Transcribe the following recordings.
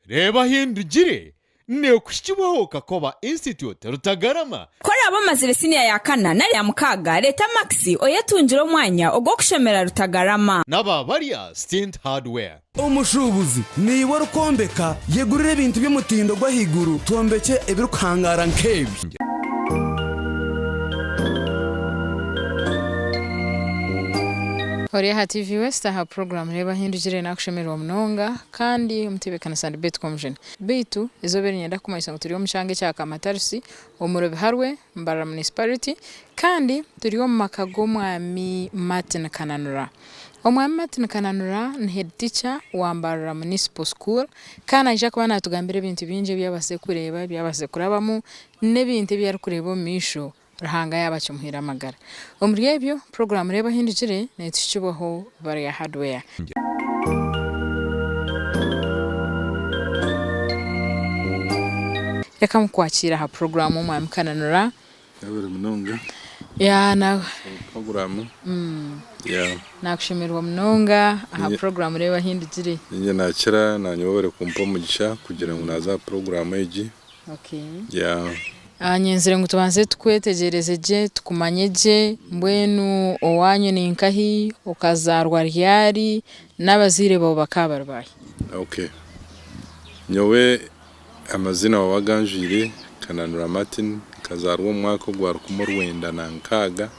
Reebahindugire ne kushyikiweho Kakoba Institute Rutagarama kora abamazire senior ya kana nari ya mukaga leta maxi oyetungiro mwanya ogwo kushemera Rutagarama n'ababarya Stint Hardware. Umushubuzi ni warukombeka yegurire ibintu by'umutindo gwa higuru tombeke ebirukangara nkebi. Oriya TV West aha program Reebahindugire nakushemerwa mnonga kandi umtibekana sandi bet convention bitu izobere nyenda kumayisa ngo turiyo mushange cya Kamatarsi omurobe harwe mbara municipality kandi turiyo makago mwami Martin Kananura omwami Martin Kananura ni head teacher wa mbara municipal school kana aje kubana tugambire ibintu binje byabase kureba byabase kurabamu nebintu byari kureba misho rahanga yabacho muhira magara omryebyo program Reebahindugire netishibaho bari ya hardware yakam kwakira ha program umwami Kananura yabere mnonga ya na program ya nakushimirwa mnonga aha program Reebahindugire ninye nakira nanyobore kumpa mugisha kugira ngo naza program eji okay ya anyenzere ngo tubanze tukwetegereze je tukumanye je mbwenu owanyu ni nkahi ukazarwa ryari n'abazire bo bakabarbaye. Okay, nyowe amazina wabaganjire Kananura Martin kazarwa mwaka gwa 1996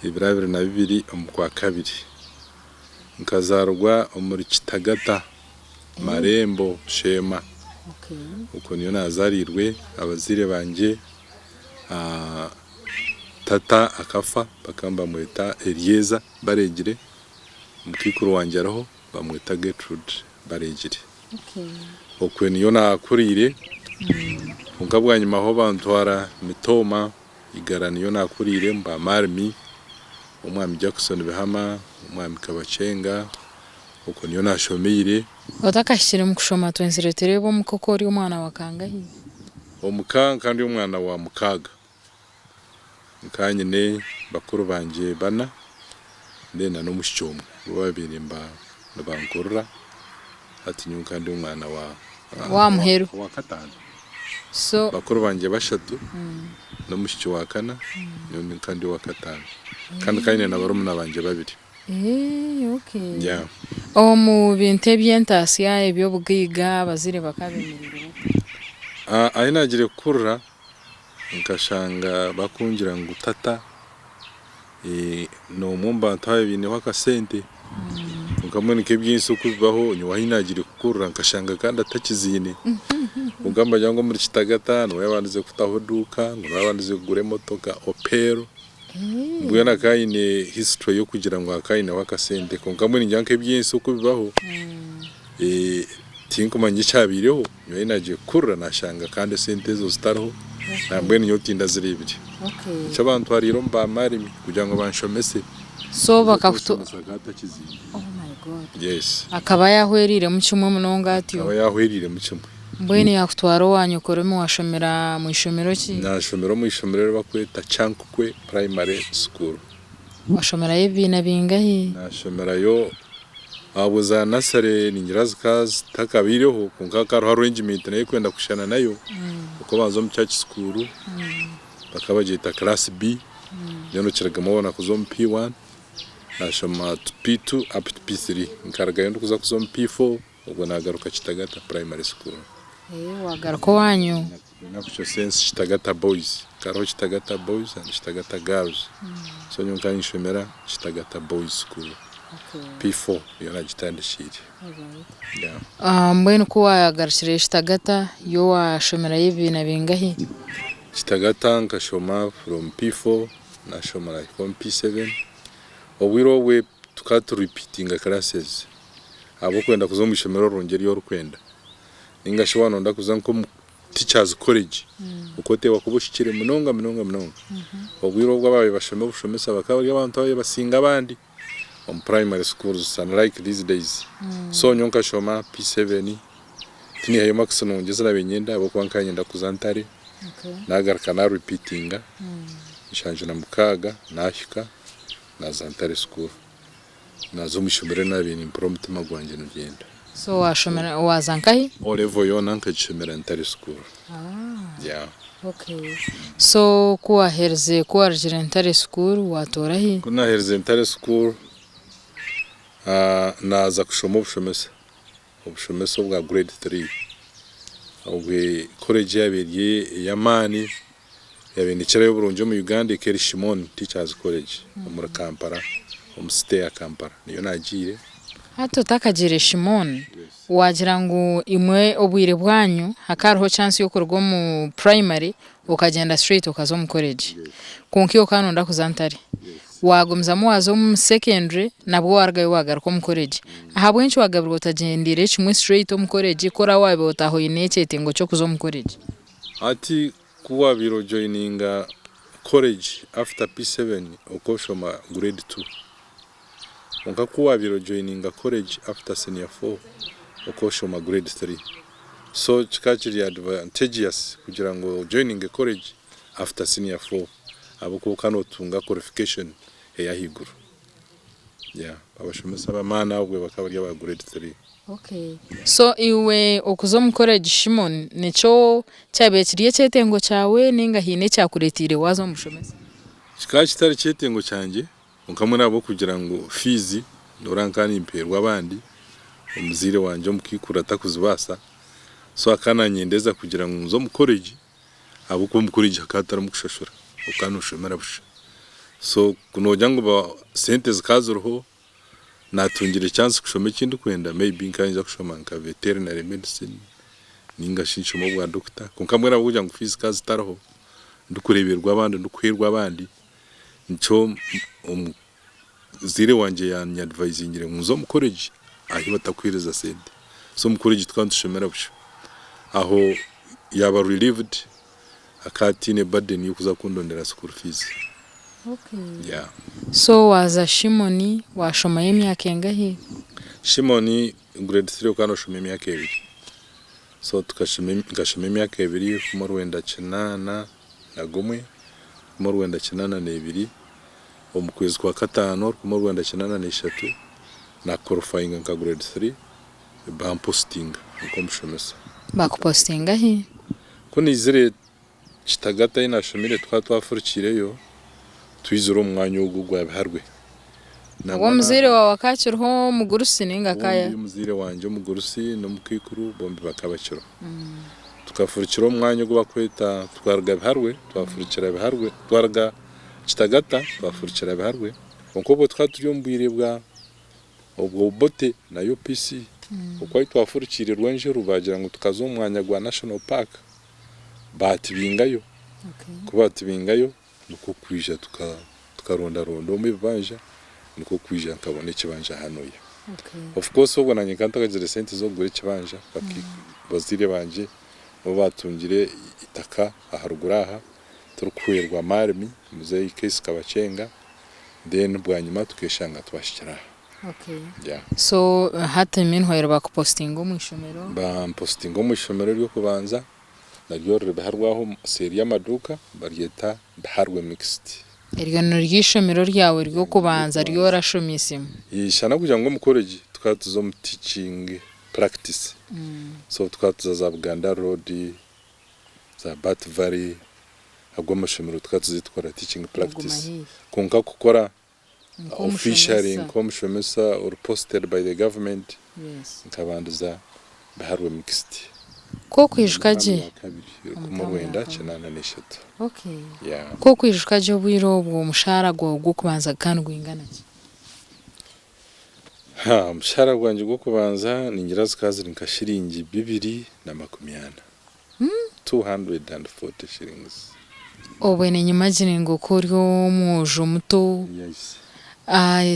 Ibirabire na 2 omukwa kabiri nkazarwa omuri Kitagata Marembo Shema. Okay. Uko niyo nazarirwe abazire banje tata akafa bakamba mweta Elieza baregire mukikuru wanje araho bamweta Gertrude baregire. Okay. Uko niyo nakurire ungabwa nyuma ho bantwara Mitoma igara niyo nakurire mba Marmi umwami Jackson Behama umwami Kabacenga uko niyo nashomire otakashire mukushoma twenziretere bo mukokori umwana wakangahi omukanga kandi umwana wa mukaga nkanyine bakuru banje bana ndena no mushyomo babirimba nabankorora ati nyuka kandi umwana wa muheru wa katanu so bakuru banje bashatu no mushyo wa kana no kandi wa katanu kandi kayine na barumuna banje babiri. Okay. Yeah. Omu binte byentasiya ebyo bugiga bazire bakabemerera. Ayinagire kurra nkashanga bakungira ngo tata no mumba ntaye bine wakasente. Nkamwenike byinsu kubaho nywa hinagire kurra nkashanga kandi atakizine. Ugamba jango muri Kitagata no yabanze kutaho duka ngo yabanze kugure motoka Opero. Mbwena kayine history yo kugira ngo akayine wakasente konkamwe njyanke byinsu kubibaho tinkomanye cyabireho nyo inaje kurra nashanga kandi sente zo staraho nambwene nyo tinda ziribiri. Okay. Cyabantu ariro mba mari kugira ngo banshomese so bakafuto. Oh my god. Yes. Akaba yahwerire mu cyumwe munonga ati akaba yahwerire mu cyumwe mbwene yakutwaro wanyu koremo washomera mu ishomero ki nashomero mu ishomero bakweta Chankukwe Primary School washomera yebina bingahi nashomera yo abuza nasare ningirazikazi takabireho kunkakaro arrangement nayo kwenda kushana nayo uko bazo mu church school bakabagita class B nyo kiraga mubona kuzo mu P1 nashoma P2 up to P3 nkaraga yo kuza kuzo mu P4 ubwo nagaruka Kitagata Primary School. Wagaruka wanyu nakucho sense Kitagata Boys karo Kitagata Boys and Kitagata Girls. So nyonka nshomera Kitagata Boys School. Okay. P4 yona gitandishire. Yeah. Mbwenu ko wagarishire Kitagata yo washomera yebina bingahi Kitagata nkashoma from P4 nashomera from P7 obwiro we tukatu repeating classes abo kwenda kuzo mwishomero rongeri yo rukwenda ingashobano ndakuza nko teachers college ukote wakubushikire munonga obwiro bw'abaye bashome bushomesa bakaba abantu abaye basinga abandi on primary schools and like these days. So nyonka shoma P7 tini hayo maximum ngeze nabenyenda abo kwankanye ndakuzantare. Okay. Nagaruka na repeatinga nshanje na mukaga nahika na zantare school nazo mishomere nabini impromptu magwanje n'ugenda. so washomera wazankahi o level yona nkagishomera entire school. Yeah. Okay. So kuwa herze kuwa regentary school watorahi Kuna entire school naza kushoma obushomesa bwa grade 3 obwe college yabiriye yamani yabinikira y'oburungi mu Uganda Keri Shimon Teachers College muri Kampala state ya Kampala niyo nagire. hato takagire Shimon wagira ngo imwe obwire bwanyu hakariho chance yo kurwa mu primary ukagenda straight ukazo mu college konkiyo kanonda kuzantari wagomzamo wazo mu secondary nabwo wargaye wagaruka mu college ahabwo enchi wagabirwa utagendire kimwe straight mu college kora wabe utaho inechete ngo cyo kuzo mu college ati kuwa biro joininga college after P7 ukoshoma grade 2 onka kuwa biro joininga college after senior 4 ukoshoma grade 3 so chikachiri advantageous kugira ngo joining a college after senior 4 abuko kanotunga qualification ya higuru. Yeah, abashomesa bamana ubwe bakabarya ba grade 3. Okay. So iwe okuzo mu college Shimon nico cyabe kiriye cyetengo cyawe ninga hine cyakuretire wazo mushomesa chikachitari cyetengo cyanje unkamwe nabo kugira ngo fees norankani imperwa abandi umuzire wanje mukikura takuzibasa so akana nyendeza kugira ngo nzo mu college abuko mu college akatara mu kushashura ukanushomera busha so kunojya ngo ba sente zikazuruho natungire chance kushoma ikindi kwenda maybe nkanje kushoma nka veterinary medicine ninga shinshimo bwa doctor kunkamwe nabo kugira ngo fees kazitaraho ndukureberwa abandi ndukwirwa abandi nico zire wanje ya advisingire muzo mu college ahi batakwiriza sente so mu college twandushomera busha aho yaba relieved akatine burden yo kuza kundondera school fees. Okay. Yeah. So waza Shimoni washoma y'imyaka engahe Shimoni grade 3 ukanoshoma imyaka 2 so tukashoma imyaka 2 mu Rwanda kinana na gumwe mu Rwanda kinana na 2 mu kwezi kwa gatano mu Rwanda kinana na 3 na qualifying nka grade 3 bamposting ukomushomesa bakupostinga he ko nizire kitagata inashomire twafurikireyo twizero umwanya wo gwabiharwe nabo muzire wa wakakirho mugurusi ninga kaya muzire wanje mugurusi no mukikuru bombi bakabakiro tukafurikira umwanya wo bakweta twarga biharwe twafurikira biharwe twarga kitagata twafurikira biharwe onko twaturiyombwire bwa ubwo bote na UPC uko twafurikire rwanje rubagira ngo tukazo umwanya gwa National Park batibingayo. Kuba tibingayo nuko kwija tukaronda rondo mibanja nuko kwija nkabone kibanja hano ya. Of course ubwo nanye kantagazire sente zo gure kibanja bazire banje bo batungire itaka aharuguraha turukwerwa marmi muzeyi case kabacenga then bwanyuma tukeshanga twashikira. Okay. Yeah. So hata minhwera bakupostinga mu ishomero ba postinga mu ishomero ryo kubanza naryo ribaharwaho seri y'amaduka baryeta baharwe mixed. Iryo ryishomero ryawe ryo kubanza ryo rashomisimo ishana kugira ngo mu college tukatuzo mu teaching practice. So tukatuza za Buganda Road za Bat Valley agwa mashomero tukatuzitwara teaching practice konka kukora officially nkomushomesa or posted by the government. Yes. Nkabanduza baharwe mixed. Ko kwishukaje mu Rwanda kinana n'eshatu. Okay. Yeah. Ko kwishukaje bwiro bwo mushara gwo kubanza kandi gwingana ki? Mushara gwanje gwo kubanza ningira zikazira nkashiringi 240. 240 shillings. Obwene nyimagine ngo koryo mujo muto. Yes.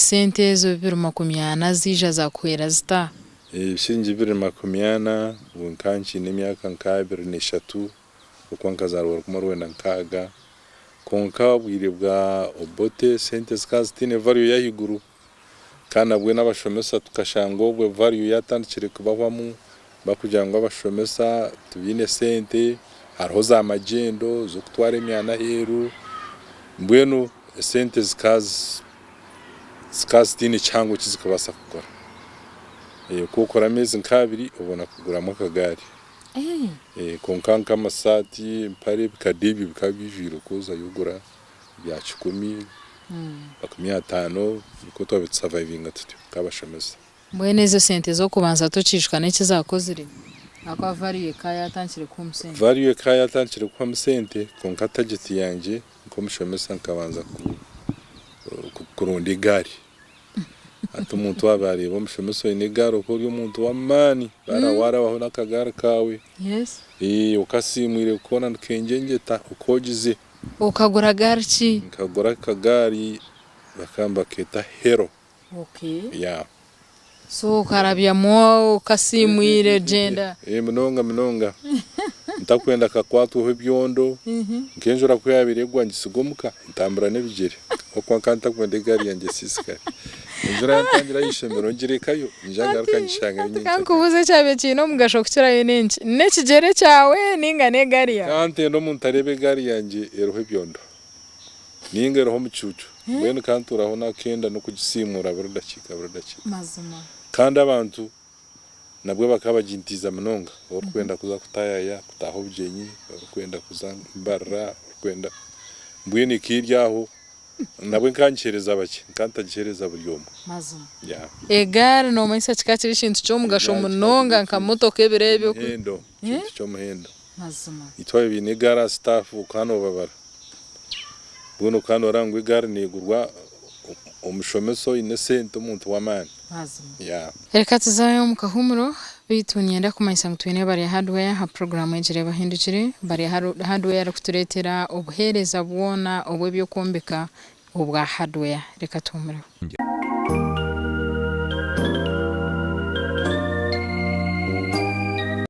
Sente zo 240 zija za kwera zita. Shiringi 240 bunkanchi n'imyaka nkabiri n'eshatu uko nkazarwa ku Rwanda nkaga konka bwire bwa obote sente zikazitine value ya higuru kana bwe n'abashomesa tukashango bwe value yatandikire kubahwamu bakugira ngo abashomesa tubine sente hariho za magendo zo kutwara imyana heru mbwenu sente zikazitine cyango kizikabasa kugora. kukora amezi nk'abiri ubona kuguramo akagari konkanka amasati impare bikadibi bikabijira kuza yugura bya 10 50 uko twabitsurvivinga tuti kabashemeza mwene izo sente zo kubanza tucishwa n'iki zakozire akwa variye kaya tankire ku musente variye kaya tankire ku musente konka target yanje ko mushemeza nkabanza kuronda igari atumuntu wabari bo mushemeza inegaro ko ryo muntu wa mani barawara baho nakagara kawe yes ukasimwire ukona nkengengeta ukogize ukagura garchi nkagura kagari bakamba keta hero so karabya mo ukasimwire genda mnonga ntakwenda kakwatu hebyondo nkenjura ko yabiregwa ngisigomuka ntambura nebigere okwa kanta kwende gari yange sisikari njura ntangira yishemero ngirekayo njanga rukanyishanga nyinshi kankubuze cyabe kino mugashokira yenenje nekigere cyawe ningane gari ya kante ndo muntarebe gari yange erohe byondo ninga eroho mucucu bene kanturaho nakenda no kugisimura burudakika mazuma kandi abantu nabwo bakabajintiza mnonga orukwenda kuza kutayaya kutaho byenyi orukwenda kuza mbarra orukwenda mbwene kiryaho nabwo nkanchereza bake nkantagereza buryomo mazuma egare no mayisa kikatiri shintu cyo mugasho munonga nkamotoka ebirebyo hendo kintu cyo muhendo mazuma itwaye binegara staff ukano babara buno kano rangwe gare negurwa omushomeso inesente umuntu wamani mazima reka tuzayo mu kahumuro bitunyenda kumayisa ngutwene bari hardware ha program ejire bahindukire bari hardware kuturetera obuhereza bwona obwe byo kombeka obwa hardware reka tumure